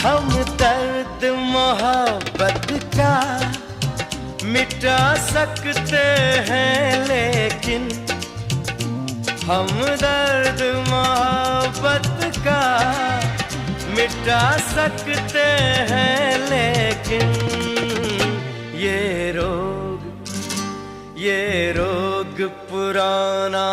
हम दर्द मोहब्बत का मिटा सकते हैं, लेकिन हम दर्द मोहब्बत का मिटा सकते हैं, लेकिन ये रोग पुराना